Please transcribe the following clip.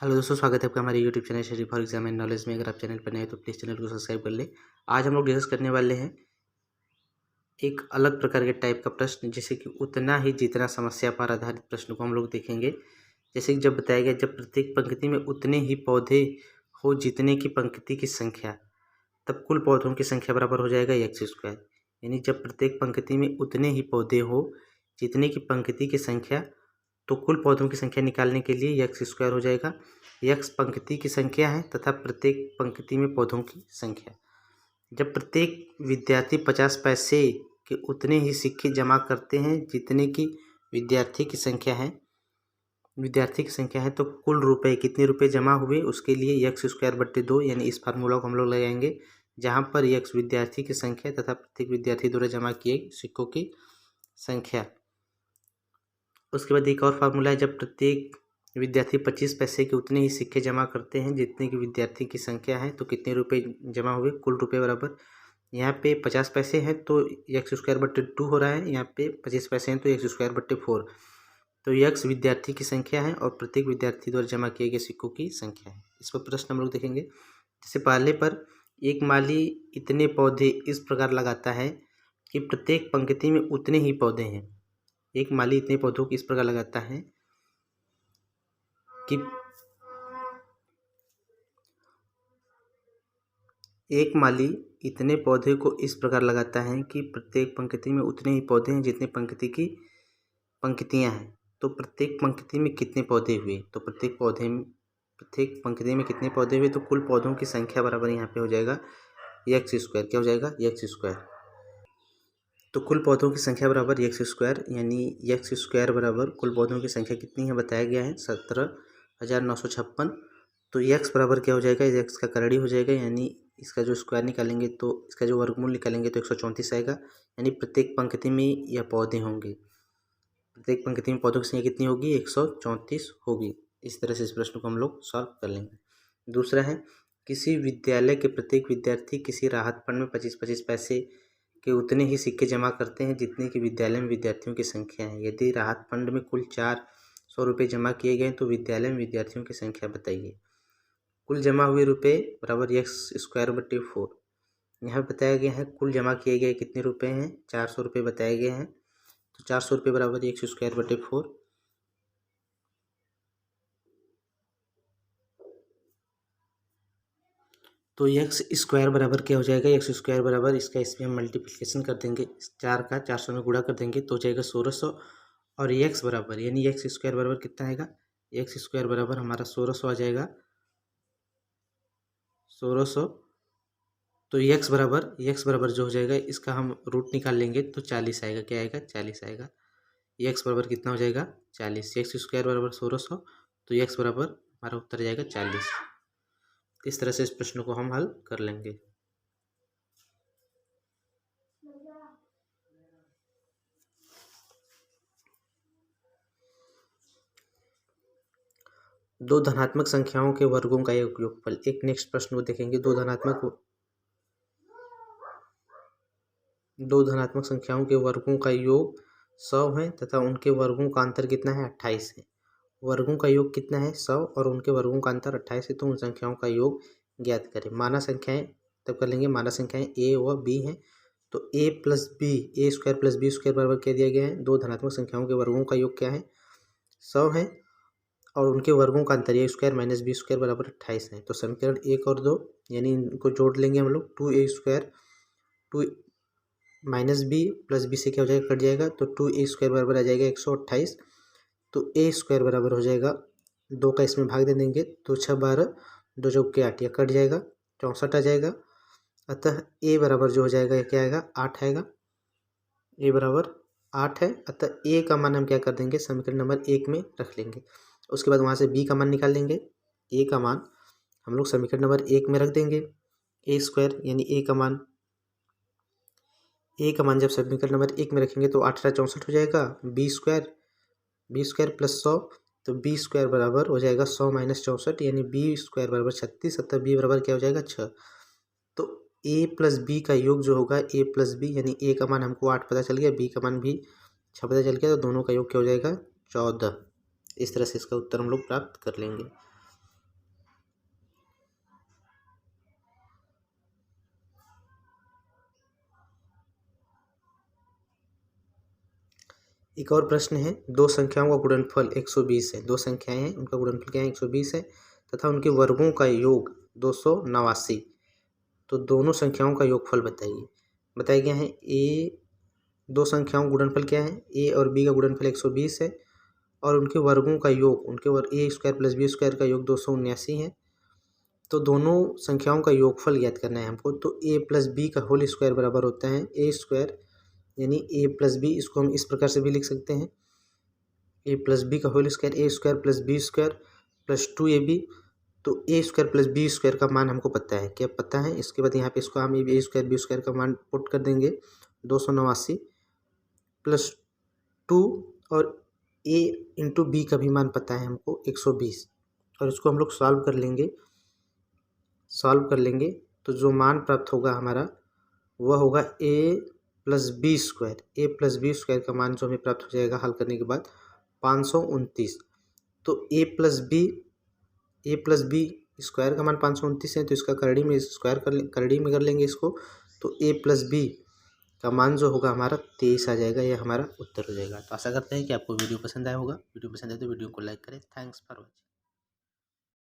Hello दोस्तों, स्वागत है आपका हमारे YouTube channel study for exam and knowledge में। अगर आप चैनल पर नए हो तो प्लीज़ चैनल को सब्सक्राइब कर ले। आज हम लोग डिस्कस करने वाले हैं एक अलग प्रकार के टाइप का प्रश्न, जैसे कि उतना ही जितना समस्या पर आधारित प्रश्न को हम लोग देखेंगे। जैसे कि जब बताया गया, जब प्रत्येक पंक्ति में उतने ही पौधे हो जितने की पंक्ति की संख्या, तब कुल पौधों की संख्या बराबर हो जाएगा एक्स स्क्वायर। यानी जब प्रत्येक पंक्ति में उतने ही पौधे हो जितने की पंक्ति की संख्या, तो कुल पौधों की संख्या निकालने के लिए एक्स स्क्वायर हो जाएगा। एक्स पंक्ति की संख्या है तथा प्रत्येक पंक्ति में पौधों की संख्या। जब प्रत्येक विद्यार्थी 50 पैसे के उतने ही सिक्के जमा करते हैं जितने की विद्यार्थी की संख्या है, तो कुल रुपए कितने रुपए जमा हुए, उसके लिए एक्स स्क्वायर बट्टे 2 यानी इस फार्मूला को हम लोग लगाएंगे, जहाँ पर एक्स विद्यार्थी की संख्या तथा प्रत्येक विद्यार्थी द्वारा जमा किए सिक्कों की संख्या। उसके बाद एक और फार्मूला है, जब प्रत्येक विद्यार्थी 25 पैसे के उतने ही सिक्के जमा करते हैं जितने की विद्यार्थी की संख्या है, तो कितने रुपए जमा हुए, कुल रुपए बराबर। यहाँ पे 50 पैसे हैं तो एक्स स्क्वायर बट्टे 2 हो रहा है, यहाँ पे 25 पैसे हैं तो एक्स स्क्वायर बट्टे 4। तो एक्स विद्यार्थी की संख्या है और प्रत्येक विद्यार्थी द्वारा जमा किए गए सिक्कों की संख्या है। इस पर प्रश्न हम लोग देखेंगे। जैसे पहले पर, एक माली इतने पौधे इस प्रकार लगाता है कि प्रत्येक पंक्ति में उतने ही पौधे हैं। एक माली इतने पौधों को इस प्रकार लगाता है कि एक माली इतने पौधे को इस प्रकार लगाता है कि प्रत्येक पंक्ति में उतने ही पौधे हैं जितने पंक्ति की पंक्तियां हैं। तो प्रत्येक पंक्ति में कितने पौधे हुए, तो प्रत्येक पंक्ति में कितने पौधे हुए, तो कुल पौधों की संख्या बराबर यहाँ पे हो जाएगा एक्स स्क्वायर। क्या हो जाएगा, एक्स स्क्वायर। तो कुल पौधों की संख्या बराबर एक्स स्क्वायर, यानी एक्स स्क्वायर बराबर कुल पौधों की संख्या कितनी है बताया गया है 17,956। तो एक्स बराबर क्या हो जाएगा, एक्स का करड़ी हो जाएगा, यानी इसका जो स्क्वायर निकालेंगे तो इसका जो वर्गमूल निकालेंगे तो 134 आएगा। यानी प्रत्येक पंक्ति में यह पौधे होंगे, प्रत्येक पंक्ति में पौधों की संख्या कितनी होगी, 134 होगी। इस तरह से इस प्रश्न को हम लोग सॉल्व कर लेंगे। दूसरा है, किसी विद्यालय के प्रत्येक विद्यार्थी किसी राहत फंड में 25-25 पैसे के उतने ही सिक्के जमा करते हैं जितने की विद्यालय में विद्यार्थियों की संख्या है। यदि राहत फंड में कुल 400 रुपये जमा किए गए तो विद्यालय में विद्यार्थियों की संख्या बताइए। कुल जमा हुए रुपये बराबर एक्स स्क्वायर बट्टे 4। यहाँ बताया गया है कुल जमा किए गए कितने रुपए हैं, 400 रुपये बताए गए हैं। तो 400 रुपये बराबर एक्स स्क्वायर बट्टे 4। तो एक्स स्क्वायर बराबर क्या हो जाएगा, एक्स स्क्वायर बराबर इसका इसमें हम मल्टीप्लिकेशन कर देंगे, 4 का 400 में गुणा कर देंगे तो हो जाएगा 1600। और एक्स बराबर यानी एक्स स्क्वायर बराबर कितना आएगा, एक्स स्क्वायर बराबर हमारा 1600 आ जाएगा, 1600। तो एक्स बराबर जो हो जाएगा इसका हम रूट निकाल लेंगे तो 40 आएगा। क्या आएगा, 40 आएगा। एक्स बराबर कितना हो जाएगा, 40। एक्स स्क्वायर बराबर 1600, तो एक्स बराबर हमारा उत्तर जाएगा 40। इस तरह से इस प्रश्न को हम हल कर लेंगे। दो धनात्मक संख्याओं के वर्गों का योगफल। एक नेक्स्ट प्रश्न को देखेंगे। दो धनात्मक संख्याओं के वर्गों का योग 100 है तथा उनके वर्गों का अंतर कितना है, 28 है। वर्गों का योग कितना है, 100, और उनके वर्गों का अंतर 28 है। तो उन संख्याओं का योग ज्ञात करें। माना संख्याएं तब कर लेंगे, माना संख्याएं a व b हैं। तो a plus B, A square plus B square बराबर क्या दिया गया है, दो धनात्मक संख्याओं के वर्गों का योग क्या है, 100 है, और उनके वर्गों का अंतर ए स्क्वायर माइनस बी स्क्वायर बराबर 28 है। तो समीकरण 1 और 2 यानी इनको जोड़ लेंगे हम लोग। 2a square 2 minus B plus B से क्या हो जाएगा, कट जाएगा, तो 2a स्क्वायर बराबर आ जाएगा 128। तो a स्क्वायर बराबर हो जाएगा, 2 का इसमें भाग दे देंगे तो 6 12, 2 चौक के 8, या कट जाएगा, 64 आ जाएगा। अतः a बराबर जो हो जाएगा ये क्या आएगा, 8 आएगा। a बराबर 8 है, अतः a का मान हम क्या कर देंगे, समीकरण नंबर 1 में रख लेंगे। उसके बाद वहाँ से b का मान निकाल लेंगे। a का मान हम लोग समीकरण नंबर 1 में रख देंगे। a स्क्वायर यानी a का मान जब समीकरण नंबर 1 में रखेंगे तो 8 64 हो जाएगा। बी स्क्वायर प्लस 100, तो बी स्क्वायर बराबर हो जाएगा 100 माइनस 64, यानी बी स्क्वायर बराबर 36। अतः बी बराबर क्या हो जाएगा, 6। तो a प्लस बी का योग जो होगा, a प्लस बी, यानी a का मान हमको 8 पता चल गया, b का मान भी 6 पता चल गया, तो दोनों का योग क्या हो जाएगा, 14। इस तरह से इसका उत्तर हम लोग प्राप्त कर लेंगे। एक और प्रश्न है, दो संख्याओं का गुणनफल 120 है। दो संख्याएं हैं, उनका गुणनफल क्या है? 120 है तथा उनके वर्गों का योग 289। तो दोनों संख्याओं का योगफल बताइए। बताया गया है दो संख्याओं का गुणनफल क्या है? ए और बी का गुणनफल 120 है और उनके वर्गों का योग, उनके वर्ग ए स्क्वायर प्लस बी स्क्वायर का योग 279 है। तो दोनों संख्याओं का योगफल ज्ञात करना है हमको। तो ए प्लस बी का होल स्क्वायर बराबर होता है ए स्क्वायर, यानी ए प्लस बी, इसको हम इस प्रकार से भी लिख सकते हैं, ए प्लस बी का whole square, A square plus B square plus 2ab। तो A square plus B square का मान हमको पता है, क्या पता है? इसके बाद यहाँ पे इसको हम ए स्क्वायर बी स्क्वायर का मान पुट कर देंगे 289 प्लस 2 और ए इंटू बी का भी मान पता है हमको 120, और इसको हम लोग सॉल्व कर लेंगे तो जो मान प्राप्त होगा हमारा वह होगा ए प्लस बी स्क्वायर। ए प्लस बी स्क्वायर का मान जो हमें प्राप्त हो जाएगा हल करने के बाद 529। तो ए प्लस बी स्क्वायर का मान 529 है, तो इसका करड़ी में कर लेंगे इसको। तो ए प्लस बी का मान जो होगा हमारा 23 आ जाएगा, यह हमारा उत्तर हो जाएगा। तो आशा करते हैं कि आपको वीडियो पसंद आया होगा। वीडियो पसंद आए तो वीडियो को लाइक करें। Thanks for watching.